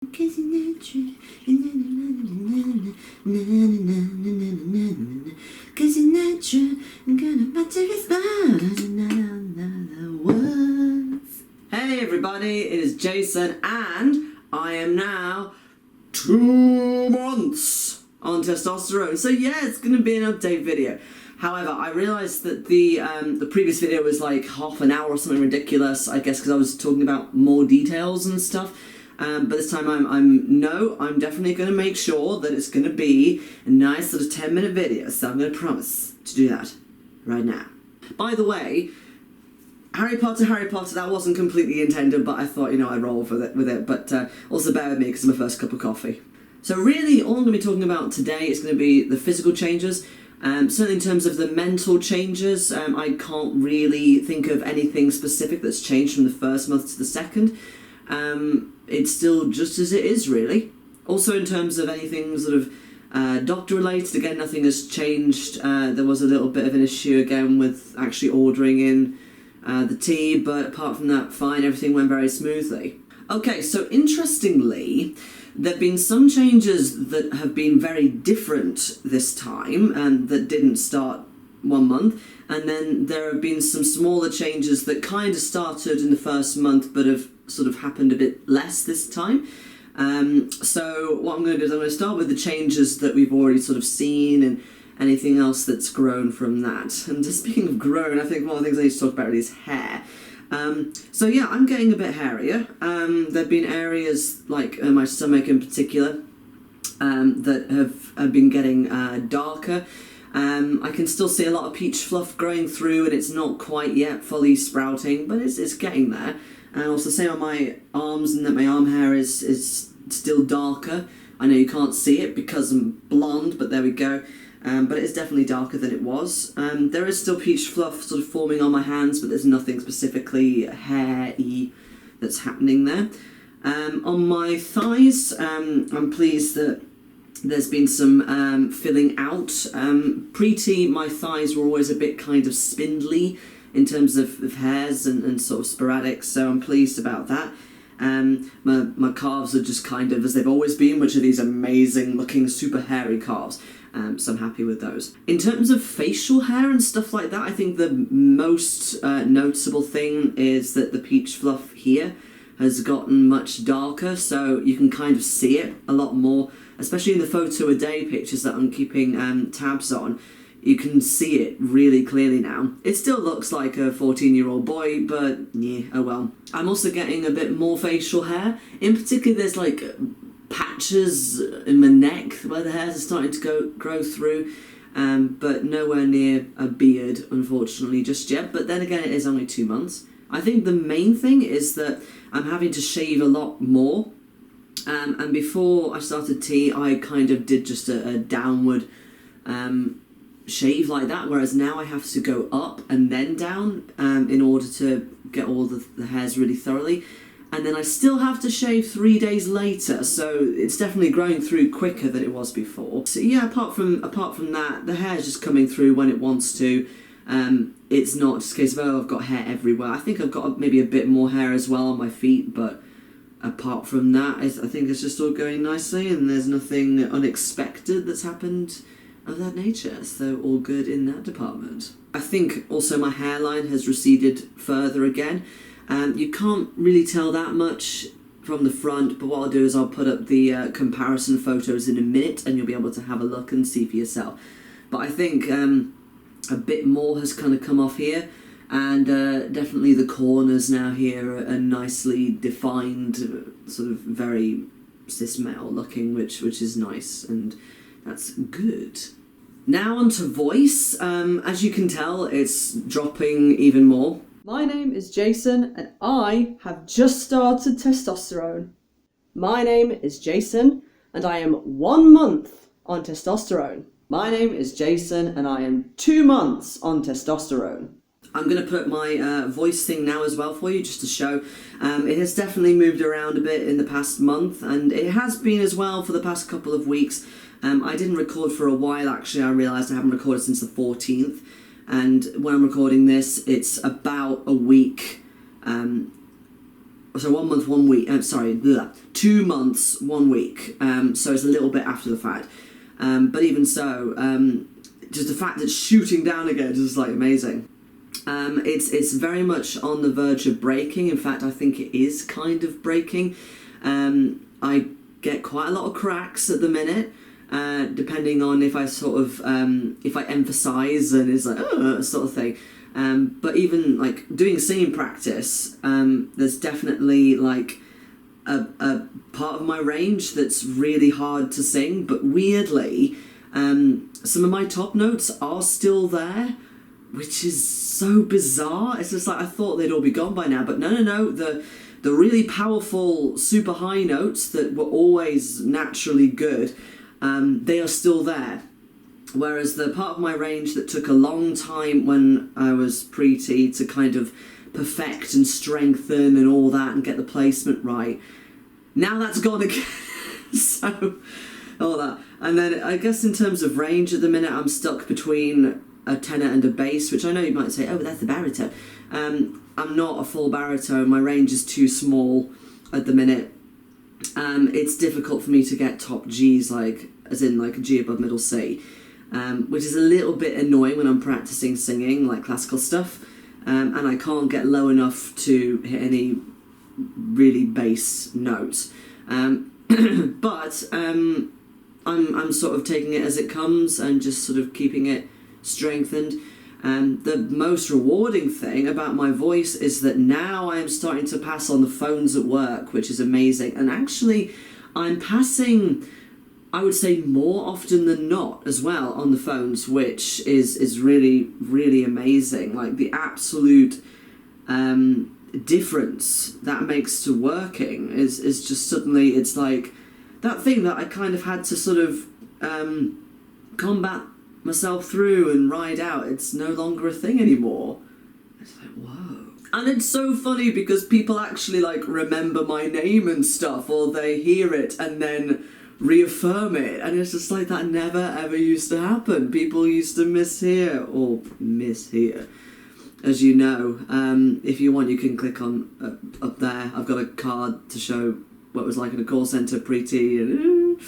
'Cause it's not true. 'Cause it's not true. I'm gonna about to respond. Hey everybody, it is Jason, and I am now 2 months on testosterone. So yeah, it's gonna be an update video. However, I realised that the previous video was like half an hour or something ridiculous, I guess because I was talking about more details and stuff. But this time I'm definitely going to make sure that it's going to be a nice little 10-minute video. So I'm going to promise to do that right now. By the way, Harry Potter, that wasn't completely intended, but I thought, I'd roll with it. But also bear with me because it's my first cup of coffee. So really, all I'm going to be talking about today is going to be the physical changes. Certainly in terms of the mental changes, I can't really think of anything specific that's changed from the first month to the second. It's still just as it is, really. Also, in terms of anything sort of doctor-related, again, nothing has changed. There was a little bit of an issue, again, with actually ordering in the tea, but apart from that, fine, everything went very smoothly. Okay, so interestingly, there have been some changes that have been very different this time, and that didn't start 1 month, and then there have been some smaller changes that kind of started in the first month, but have sort of happened a bit less this time. So what I'm going to do is I'm going to start with the changes that we've already sort of seen and anything else that's grown from that. And just speaking of grown, I think one of the things I need to talk about really is hair. So yeah, I'm getting a bit hairier. There have been areas like my stomach in particular that have been getting darker. I can still see a lot of peach fluff growing through, and it's not quite yet fully sprouting, but it's getting there. And also same on my arms, and that my arm hair is still darker. I know you can't see it because I'm blonde, but there we go. But it is definitely darker than it was. There is still peach fluff sort of forming on my hands, but there's nothing specifically hairy that's happening there. On my thighs, I'm pleased that there's been some filling out. Pre-T, my thighs were always a bit kind of spindly in terms of hairs and sort of sporadic, so I'm pleased about that. My calves are just kind of as they've always been, which are these amazing looking super hairy calves. So I'm happy with those. In terms of facial hair and stuff like that, I think the most noticeable thing is that the peach fluff here has gotten much darker, so you can kind of see it a lot more, especially in the photo a day pictures that I'm keeping tabs on. You can see it really clearly now. It still looks like a 14-year-old boy, but yeah, oh well. I'm also getting a bit more facial hair. In particular, there's like patches in my neck where the hairs are starting to grow through, but nowhere near a beard, unfortunately, just yet. But then again, it is only 2 months. I think the main thing is that I'm having to shave a lot more. And before I started tea, I kind of did just a downward shave like that, whereas now I have to go up and then down in order to get all the hairs really thoroughly. And then I still have to shave 3 days later, so it's definitely growing through quicker than it was before. So yeah, apart from that, the hair's just coming through when it wants to. It's not just a case of, oh, I've got hair everywhere. I think I've got maybe a bit more hair as well on my feet, but apart from that, I think it's just all going nicely, and there's nothing unexpected that's happened of that nature, so all good in that department. I think also my hairline has receded further again. You can't really tell that much from the front, but what I'll do is I'll put up the comparison photos in a minute, and you'll be able to have a look and see for yourself. But I think a bit more has kind of come off here, and definitely the corners now here are nicely defined, sort of very cis male looking, which is nice, and that's good. Now on to voice. As you can tell, it's dropping even more. My name is Jason, and I have just started testosterone. My name is Jason, and I am 1 month on testosterone. My name is Jason, and I am 2 months on testosterone. I'm going to put my voice thing now as well for you, just to show. It has definitely moved around a bit in the past month, and it has been as well for the past couple of weeks. I didn't record for a while, actually. I realised I haven't recorded since the 14th. And when I'm recording this, it's about a week so 1 month, 1 week. 2 months, 1 week. So it's a little bit after the fact. But even so, just the fact that it's shooting down again is just like amazing. It's very much on the verge of breaking. In fact, I think it is kind of breaking. I get quite a lot of cracks at the minute, depending on if I sort of if I emphasize and it's like sort of thing. But even like doing singing practice, there's definitely like a part of my range that's really hard to sing. But weirdly, some of my top notes are still there, which is so bizarre. It's just like I thought they'd all be gone by now, but no. The really powerful, super high notes that were always naturally good, they are still there. Whereas the part of my range that took a long time when I was pre-T to kind of perfect and strengthen and all that and get the placement right, now that's gone again. So, all that. And then I guess in terms of range at the minute, I'm stuck between a tenor and a bass, which I know you might say, oh, but that's the baritone. I'm not a full baritone. My range is too small at the minute. It's difficult for me to get top Gs, like as in like a G above middle C, which is a little bit annoying when I'm practicing singing like classical stuff, and I can't get low enough to hit any really bass notes. But I'm sort of taking it as it comes and just sort of keeping it strengthened. The most rewarding thing about my voice is that now I am starting to pass on the phones at work, which is amazing. And actually, I'm passing, I would say, more often than not as well on the phones, which is really, really amazing. Like the absolute difference that makes to working is just suddenly, it's like that thing that I kind of had to sort of combat myself through and ride out. It's no longer a thing anymore. It's like, whoa. And it's so funny because people actually like remember my name and stuff, or they hear it and then reaffirm it, and it's just like that never ever used to happen. People used to mishear, as you know. If you want, you can click on up there. I've got a card to show what it was like in a call centre pre-T and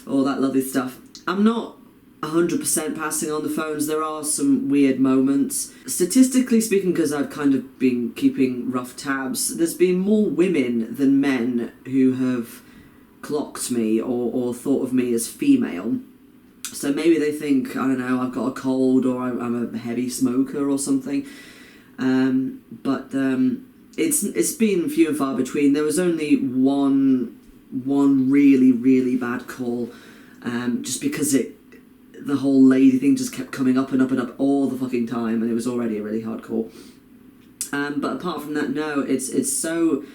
all that lovely stuff. I'm not 100% passing on the phones. There are some weird moments. Statistically speaking, because I've kind of been keeping rough tabs, there's been more women than men who have clocked me or thought of me as female. So maybe they think, I don't know, I've got a cold or I'm a heavy smoker or something. But it's been few and far between. There was only one really, really bad call, just because the whole lady thing just kept coming up and up and up all the fucking time, and it was already a really hard call. But apart from that, no, it's so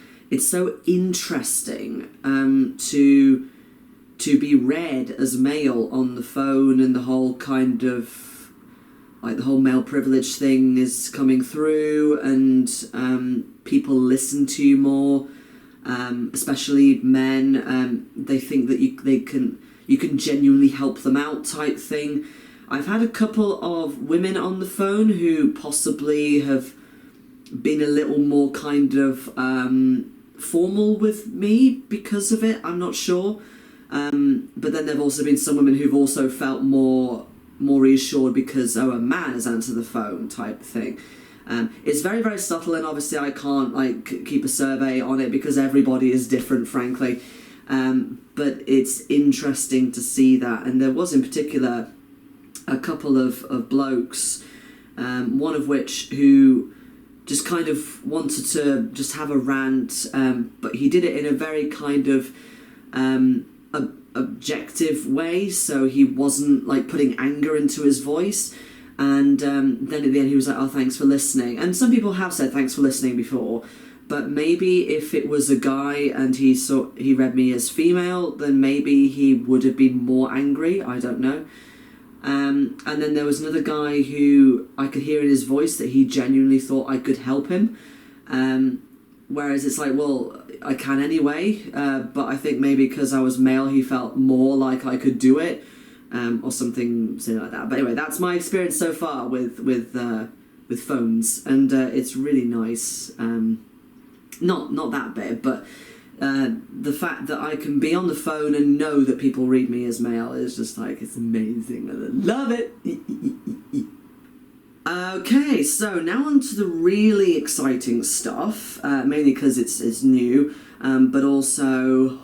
interesting to be read as male on the phone, and the whole kind of like the whole male privilege thing is coming through, and people listen to you more, especially men. They think that you can genuinely help them out type thing. I've had a couple of women on the phone who possibly have been a little more kind of formal with me because of it. I'm not sure. But then there have also been some women who've also felt more reassured because, oh, a man has answered the phone type thing. It's very, very subtle, and obviously I can't like keep a survey on it because everybody is different, frankly. But it's interesting to see that. And there was in particular a couple of blokes, one of which who just kind of wanted to just have a rant, but he did it in a very kind of objective way, so he wasn't like putting anger into his voice. And then at the end he was like, oh, thanks for listening. And some people have said thanks for listening before, but maybe if it was a guy and he read me as female, then maybe he would have been more angry. I don't know. And then there was another guy who I could hear in his voice that he genuinely thought I could help him. Whereas it's like, well, I can anyway. But I think maybe because I was male, he felt more like I could do it, or something like that. But anyway, that's my experience so far with phones, and it's really nice. not that bit, but the fact that I can be on the phone and know that people read me as male is just like, it's amazing. I love it. Okay, so now on to the really exciting stuff, mainly because it's new, but also,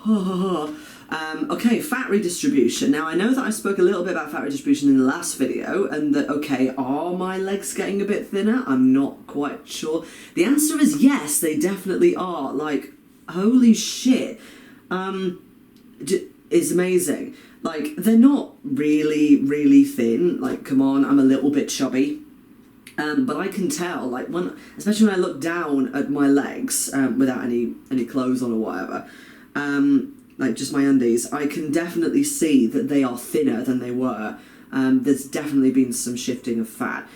okay, fat redistribution. Now, I know that I spoke a little bit about fat redistribution in the last video, and that, okay, are my legs getting a bit thinner? I'm not quite sure. The answer is yes, they definitely are. Like, holy shit. It's amazing. Like, they're not really, really thin. Like, come on, I'm a little bit chubby. But I can tell, like, especially when I look down at my legs, without any clothes on or whatever, like just my undies, I can definitely see that they are thinner than they were. There's definitely been some shifting of fat.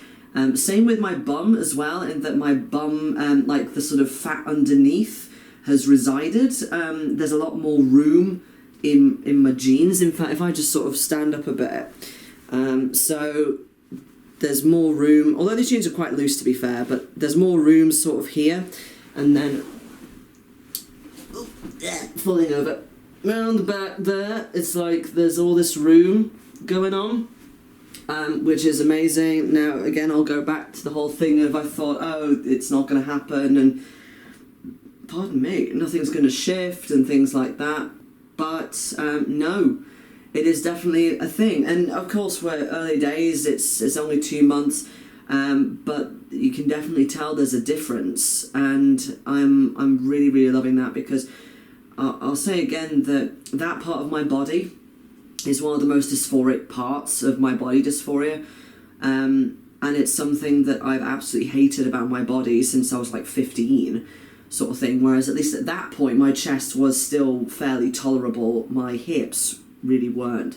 Same with my bum as well, in that my bum, like the sort of fat underneath has resided. There's a lot more room in my jeans. In fact, if I just sort of stand up a bit, so there's more room, although these jeans are quite loose to be fair, but there's more room sort of here, and then falling over round the back there. It's like there's all this room going on, which is amazing. Now again, I'll go back to the whole thing of I thought, oh, it's not going to happen, and pardon me, nothing's going to shift and things like that, but no. It is definitely a thing, and of course we're early days, it's only 2 months, but you can definitely tell there's a difference, and I'm really, really loving that, because I'll say again that part of my body is one of the most dysphoric parts of my body dysphoria, and it's something that I've absolutely hated about my body since I was like 15, sort of thing, whereas at least at that point my chest was still fairly tolerable, my hips really weren't.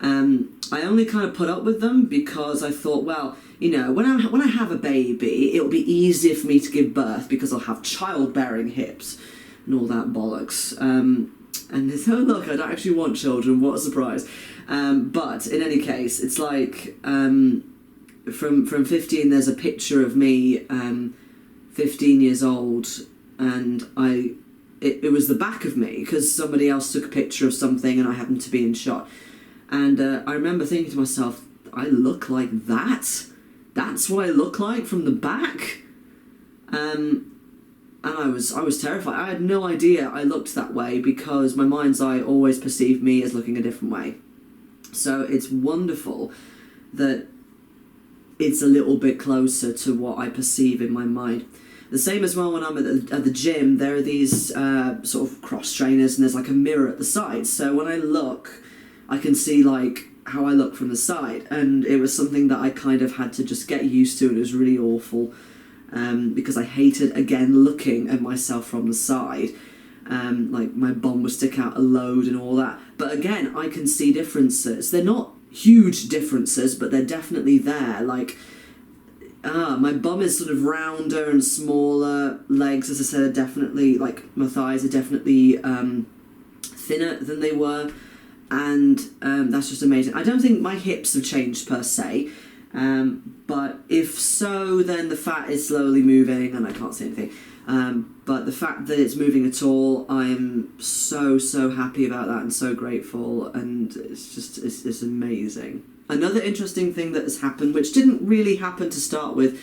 I only kind of put up with them because I thought, well, you know, when I have a baby, it'll be easier for me to give birth because I'll have childbearing hips and all that bollocks. And oh look, I don't actually want children, what a surprise. But in any case, it's like from 15, there's a picture of me 15 years old, and it was the back of me, because somebody else took a picture of something and I happened to be in shot. And I remember thinking to myself, I look like that? That's what I look like from the back? And I was terrified. I had no idea I looked that way, because my mind's eye always perceived me as looking a different way. So it's wonderful that it's a little bit closer to what I perceive in my mind. The same as well when I'm at the gym, there are these sort of cross trainers, and there's like a mirror at the side. So when I look, I can see like how I look from the side, and it was something that I kind of had to just get used to, and it was really awful, because I hated, again, looking at myself from the side. Like my bum would stick out a load and all that. But again, I can see differences. They're not huge differences, but they're definitely there. Like, my bum is sort of rounder and smaller. Legs, as I said, are definitely, like, my thighs are definitely thinner than they were. And that's just amazing. I don't think my hips have changed per se. But if so, then the fat is slowly moving and I can't see anything. But the fact that it's moving at all, I'm so happy about that and so grateful. And it's amazing. Another interesting thing that has happened, which didn't really happen to start with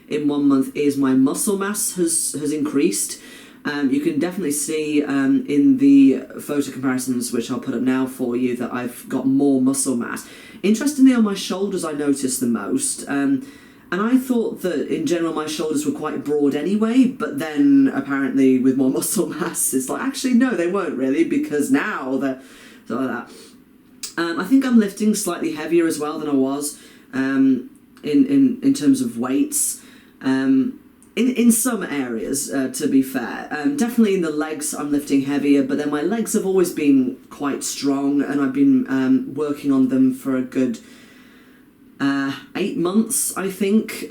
in 1 month, is my muscle mass has increased. You can definitely see in the photo comparisons, which I'll put up now for you, that I've got more muscle mass. Interestingly, on my shoulders I noticed the most. And I thought that in general my shoulders were quite broad anyway, but then apparently with more muscle mass, it's like, actually no, they weren't really, because now they're sort of like that. I think I'm lifting slightly heavier as well than I was in terms of weights. In some areas, to be fair. Definitely in the legs I'm lifting heavier, but then my legs have always been quite strong, and I've been working on them for a good 8 months, I think.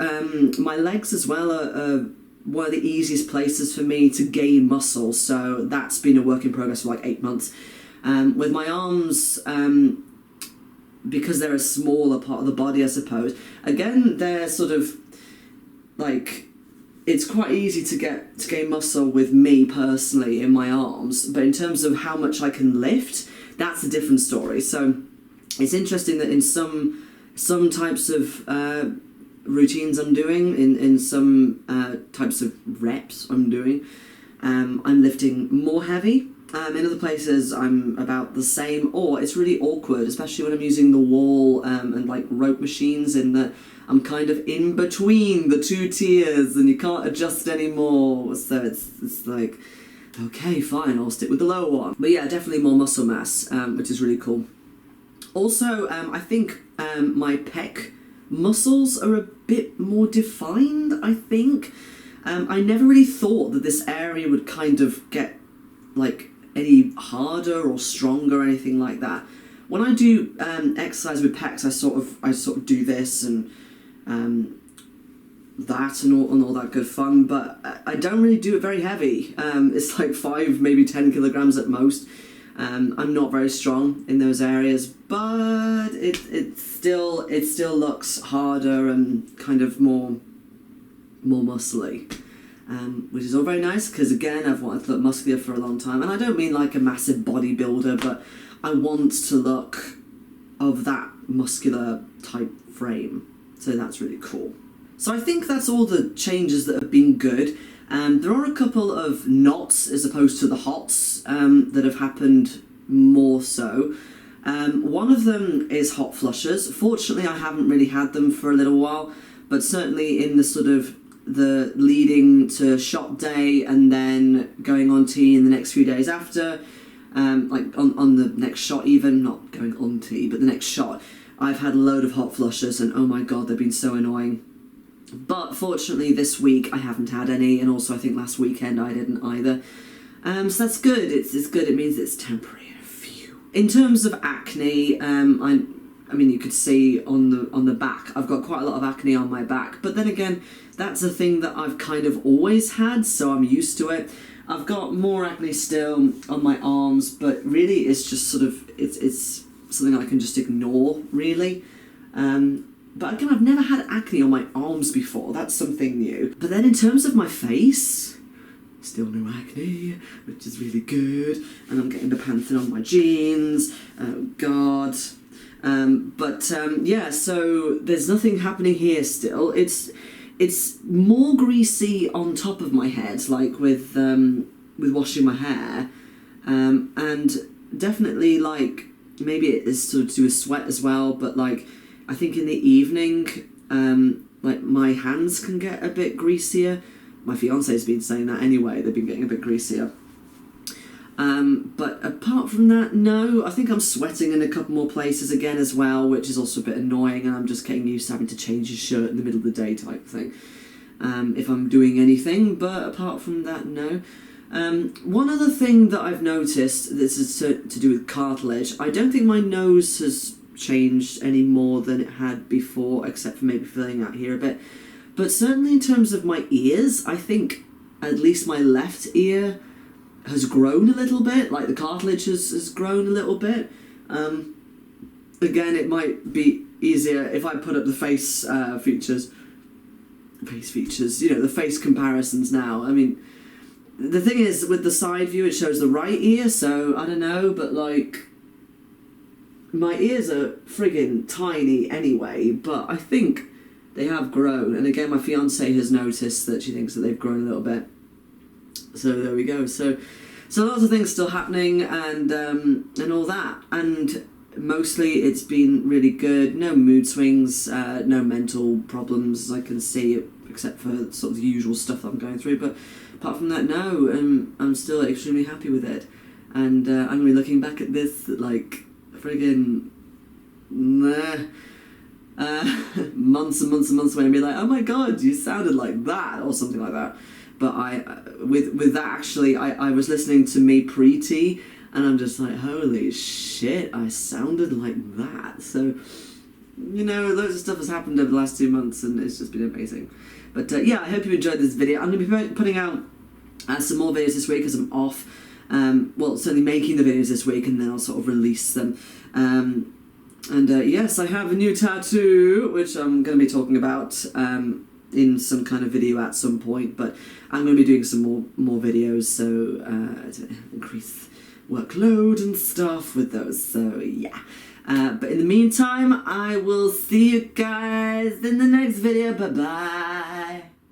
My legs as well are one of the easiest places for me to gain muscle, so that's been a work in progress for like 8 months. With my arms, because they're a smaller part of the body, I suppose, again, they're sort of like it's quite easy to gain muscle with me personally in my arms, but in terms of how much I can lift, that's a different story. So it's interesting that in some types of routines I'm doing, in some types of reps I'm doing, I'm lifting more heavy. In other places I'm about the same, or it's really awkward, especially when I'm using the wall and like rope machines, in that I'm kind of in between the two tiers and you can't adjust anymore. So it's like, okay, fine, I'll stick with the lower one. But yeah, definitely more muscle mass, which is really cool. Also, I think my pec muscles are a bit more defined, I think. I never really thought that this area would kind of get like any harder or stronger or anything like that. When I do exercise with pecs, I sort of do this and that and all that good fun, but I don't really do it very heavy. It's like 5, maybe 10 kilograms at most. I'm not very strong in those areas, but it still looks harder and kind of more muscly, which is all very nice, because again, I've wanted to look muscular for a long time, and I don't mean like a massive bodybuilder, but I want to look of that muscular type frame, so that's really cool. So I think that's all the changes that have been good. There are a couple of knots as opposed to the hots that have happened more so. One of them is hot flushes. Fortunately, I haven't really had them for a little while, but certainly in the sort of the leading to shot day and then going on tea in the next few days after, like on the next shot even, not going on tea, but the next shot, I've had a load of hot flushes, and oh my god, they've been so annoying. But fortunately this week I haven't had any, and also I think last weekend I didn't either. So that's good. It's good. It means it's temporary and a few. In terms of acne, I mean you could see on the back, I've got quite a lot of acne on my back, but then again, that's a thing that I've kind of always had, so I'm used to it. I've got more acne still on my arms, but really it's just sort of, it's something I can just ignore, really. But again, I've never had acne on my arms before. That's something new. But then in terms of my face, still no acne, which is really good. And I'm getting the panthen on my jeans. Oh, God. Yeah, so there's nothing happening here still. It's more greasy on top of my head, like with washing my hair. And definitely, like, maybe it is sort of to do with sweat as well, but, like, I think in the evening, like my hands can get a bit greasier. My fiance's been saying that anyway, they've been getting a bit greasier. But apart from that, no, I think I'm sweating in a couple more places again as well, which is also a bit annoying, and I'm just getting used to having to change his shirt in the middle of the day type thing, if I'm doing anything, but apart from that, no. One other thing that I've noticed, this is to do with cartilage, I don't think my nose has changed any more than it had before, except for maybe filling out here a bit. But certainly in terms of my ears, I think at least my left ear has grown a little bit, like the cartilage has grown a little bit. Again, it might be easier if I put up the face features, you know, the face comparisons now. I mean, the thing is, with the side view, it shows the right ear, so I don't know, but like, my ears are friggin' tiny anyway, but I think they have grown. And again, my fiance has noticed that she thinks that they've grown a little bit. So there we go. So lots of things still happening, and all that. And mostly it's been really good. No mood swings, no mental problems I can see, except for sort of the usual stuff that I'm going through. But apart from that, no, I'm still extremely happy with it. And I'm going to be looking back at this like friggin' months and months and months away and be like, oh my god, you sounded like that, or something like that. But with that, actually, I was listening to me pre-tea, and I'm just like, holy shit, I sounded like that. So, you know, loads of stuff has happened over the last 2 months, and it's just been amazing. But yeah, I hope you enjoyed this video. I'm going to be putting out some more videos this week because I'm off. Well, certainly making the videos this week, and then I'll sort of release them. Yes, I have a new tattoo, which I'm going to be talking about in some kind of video at some point, but I'm going to be doing some more videos, so to increase workload and stuff with those, so yeah. But in the meantime, I will see you guys in the next video. Bye bye.